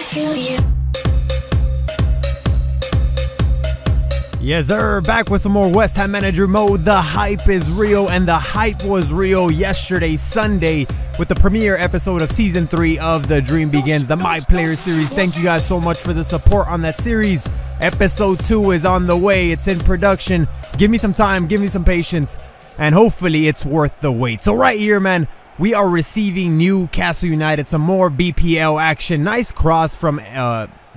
feel you. Yes, sir. Back with some more West Ham manager mode. The hype is real, and the hype was real yesterday, Sunday, with the premiere episode of Season 3 of The Dream Begins, the My Player series. Thank you guys so much for the support on that series. Episode 2 is on the way. It's in production. Give me some time, give me some patience, and hopefully it's worth the wait. So right here, man, we are receiving Newcastle United, some more BPL action. Nice cross from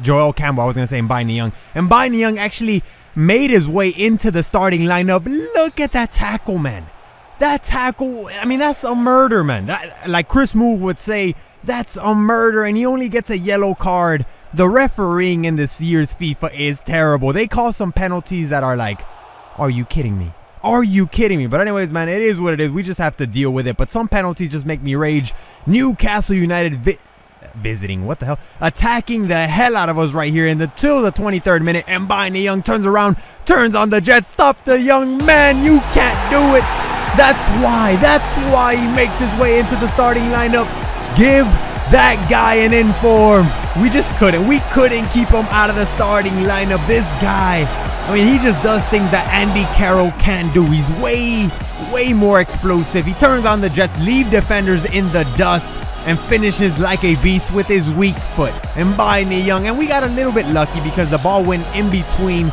Joel Campbell. I was going to say Mbai Niang. And Mbai Niang actually made his way into the starting lineup. Look at that tackle, man. That tackle, I mean, that's a murder, man. Like Chris Moore would say, that's a murder, and he only gets a yellow card. The refereeing in this year's FIFA is terrible. They call some penalties that are like, are you kidding me? Are you kidding me? But anyways, man, it is what it is. We just have to deal with it. But some penalties just make me rage. Newcastle United visiting, what the hell, attacking the hell out of us right here till the 23rd minute. And Mbai Niang turns around, turns on the jet. Stop the young man, you can't do it. That's why he makes his way into the starting lineup. Give that guy an inform. We couldn't keep him out of the starting lineup. This guy, I mean, he just does things that Andy Carroll can't do. He's way more explosive. He turns on the jets, leave defenders in the dust, and finishes like a beast with his weak foot. And Mbai Niang, and we got a little bit lucky because the ball went in between.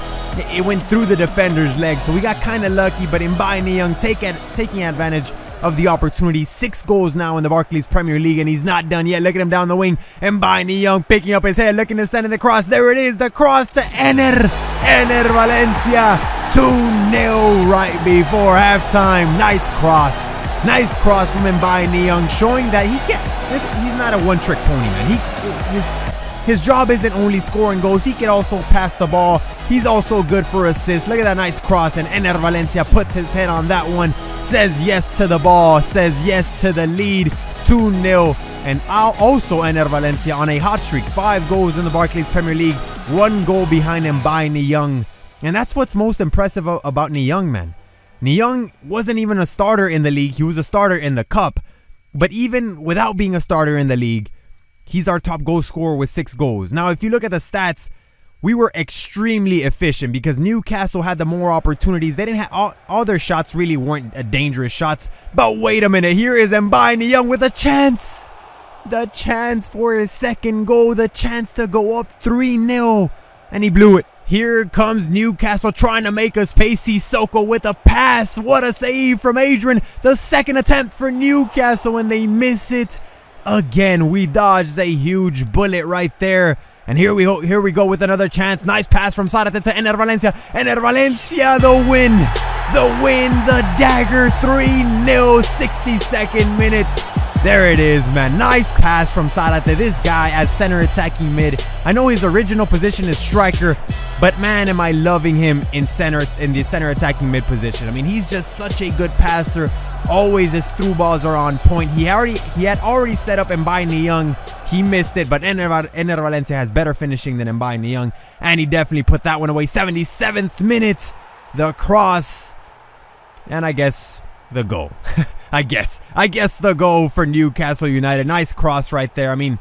It went through the defender's legs, so we got kind of lucky. But Mbai Niang taking advantage of the opportunity. 6 goals now in the Barclays Premier League, and he's not done yet. Look at him down the wing. And Mbai Niang picking up his head, looking to send in the cross. There it is, the cross to Ener Valencia. 2-0 right before halftime. Nice cross. Nice cross from Mbai Niang, showing that he's not a one-trick pony, man. His job isn't only scoring goals. He can also pass the ball. He's also good for assists. Look at that nice cross, and Ener Valencia puts his head on that one. Says yes to the ball. Says yes to the lead. 2-0. And also Ener Valencia on a hot streak. 5 goals in the Barclays Premier League. 1 goal behind Mbai Niang. And that's what's most impressive about Niang, man. Niang wasn't even a starter in the league. He was a starter in the cup. But even without being a starter in the league, he's our top goal scorer with 6 goals. Now, if you look at the stats, we were extremely efficient because Newcastle had the more opportunities. They didn't have all their shots really weren't dangerous shots. But wait a minute, here is Mbai Niang with a chance. The chance for his second goal, the chance to go up 3-0, and he blew it. Here comes Newcastle trying to make us pay. Sissoko with a pass. What a save from Adrian. The second attempt for Newcastle, and they miss it again. We dodged a huge bullet right there. And here we go with another chance. Nice pass from Sarate to Ener Valencia. Ener Valencia, the win. The dagger. 3-0, 62nd minutes. There it is, man. Nice pass from Sarate. This guy as center attacking mid. I know his original position is striker, but man, am I loving him in the center attacking mid position. I mean, he's just such a good passer. Always his through balls are on point. He had already set up Mbai Niang. He missed it, but Ener Valencia has better finishing than Mbai Niang, and he definitely put that one away. 77th minute, the cross, and I guess the goal. I guess the goal for Newcastle United. Nice cross right there. I mean,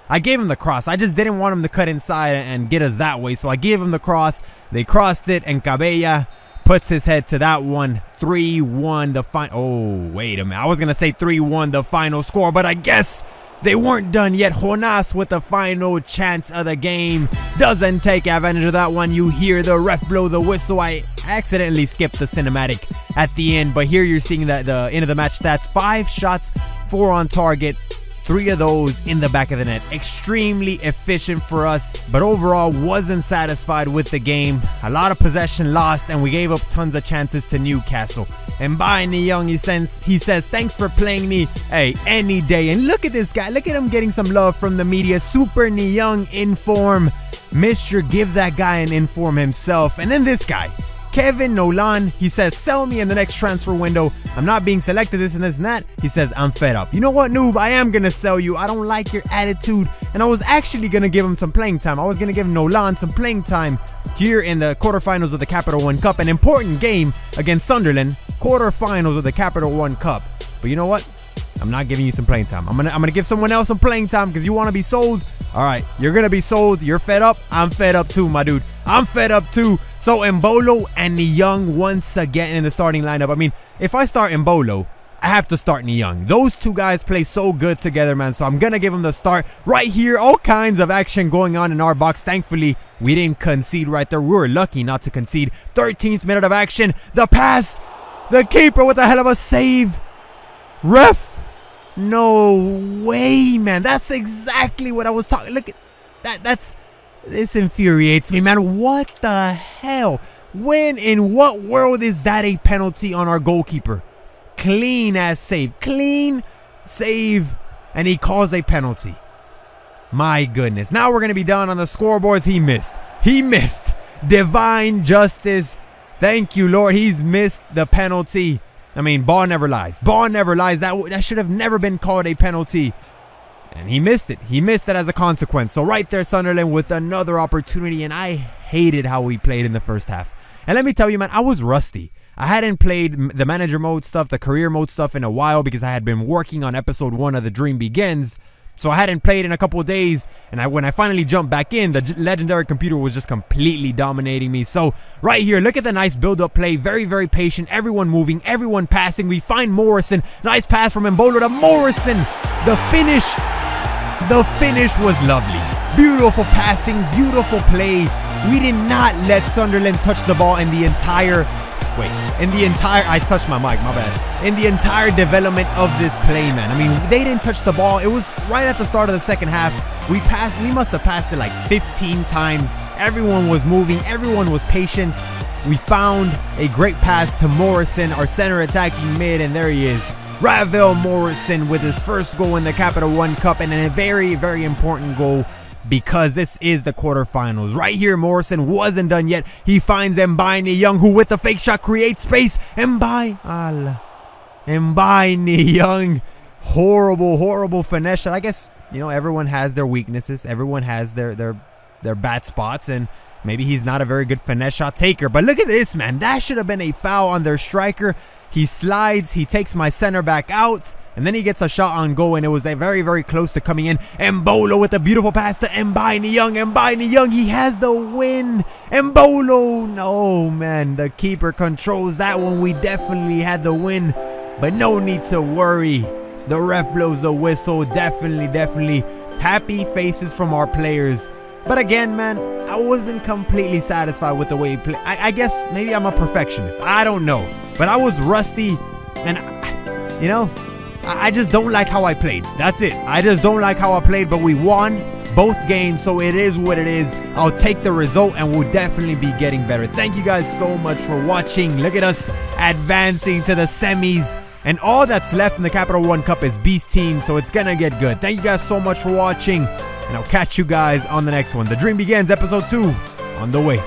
I gave him the cross. I just didn't want him to cut inside and get us that way, so I gave him the cross. They crossed it, and Cabella puts his head to that one. 3-1 the final. Oh, wait a minute. I was going to say 3-1 the final score, but I guess they weren't done yet. Jonas with the final chance of the game doesn't take advantage of that one. You hear the ref blow the whistle. I accidentally skipped the cinematic at the end, but here you're seeing the end of the match stats. 5 shots, 4 on target, 3 of those in the back of the net. Extremely efficient for us, but overall wasn't satisfied with the game. A lot of possession lost, and we gave up tons of chances to Newcastle. And Mbai Niang, he says, thanks for playing me, hey, any day. And look at this guy. Look at him getting some love from the media. Super Niang in form. Mister, give that guy an inform himself. And then this guy, Kevin Nolan, he says, sell me in the next transfer window. I'm not being selected, this and this and that. He says, I'm fed up. You know what, noob? I am going to sell you. I don't like your attitude. And I was actually going to give him some playing time. I was going to give Nolan some playing time here in the quarterfinals of the Capital One Cup. An important game against Sunderland. Quarterfinals of the Capital One Cup. But you know what? I'm not giving you some playing time. I'm gonna give someone else some playing time because you want to be sold. All right, you're going to be sold. You're fed up. I'm fed up too, my dude. I'm fed up too. So Embolo and Niang once again in the starting lineup. I mean, if I start Embolo, I have to start Niang. Those two guys play so good together, man. So I'm going to give them the start right here. All kinds of action going on in our box. Thankfully, we didn't concede right there. We were lucky not to concede. 13th minute of action. The pass. The keeper with a hell of a save. Ref. No way, man. That's exactly what I was talking. Look at that. This infuriates me, man. What the hell? When in what world is that a penalty on our goalkeeper? Clean as save. Clean save. And he calls a penalty. My goodness. Now we're going to be down on the scoreboards. He missed. He missed. Divine justice. Thank you, Lord. He's missed the penalty. I mean, ball never lies. Ball never lies. That should have never been called a penalty. And he missed it. He missed it as a consequence. So right there, Sunderland with another opportunity. And I hated how we played in the first half. And let me tell you, man, I was rusty. I hadn't played the manager mode stuff, the career mode stuff in a while because I had been working on episode 1 of The Dream Begins. So I hadn't played in a couple of days, and when I finally jumped back in, the legendary computer was just completely dominating me. So right here, look at the nice build-up play. Very, very patient. Everyone moving, everyone passing. We find Morrison. Nice pass from Embolo to Morrison. The finish was lovely. Beautiful passing, beautiful play. We did not let Sunderland touch the ball in the entire... I touched my mic, my bad. In the entire development of this play, man. I mean, they didn't touch the ball. It was right at the start of the second half. We must have passed it like 15 times. Everyone was moving. Everyone was patient. We found a great pass to Morrison, our center attacking mid, and there he is. Ravel Morrison with his first goal in the Capital One Cup, and a very, very important goal because this is the quarterfinals. Right here, Morrison wasn't done yet. He finds Niang, who with a fake shot creates space. Niang. Horrible, horrible finesse shot. I guess, you know, everyone has their weaknesses. Everyone has their bad spots, and maybe he's not a very good finesse shot taker. But look at this, man. That should have been a foul on their striker. He slides. He takes my center back out. And then he gets a shot on goal, and it was a very, very close to coming in. Embolo with a beautiful pass to Niang. He has the win. Embolo. No, man. The keeper controls that one. We definitely had the win. But no need to worry. The ref blows a whistle. Definitely. Happy faces from our players. But again, man, I wasn't completely satisfied with the way he played. I guess maybe I'm a perfectionist. I don't know. But I was rusty. And, you know... I just don't like how I played. That's it. I just don't like how I played, but we won both games, so it is what it is. I'll take the result, and we'll definitely be getting better. Thank you guys so much for watching. Look at us advancing to the semis, and all that's left in the Capital One Cup is Beast Team, so it's gonna get good. Thank you guys so much for watching, and I'll catch you guys on the next one. The Dream Begins, Episode 2, on the way.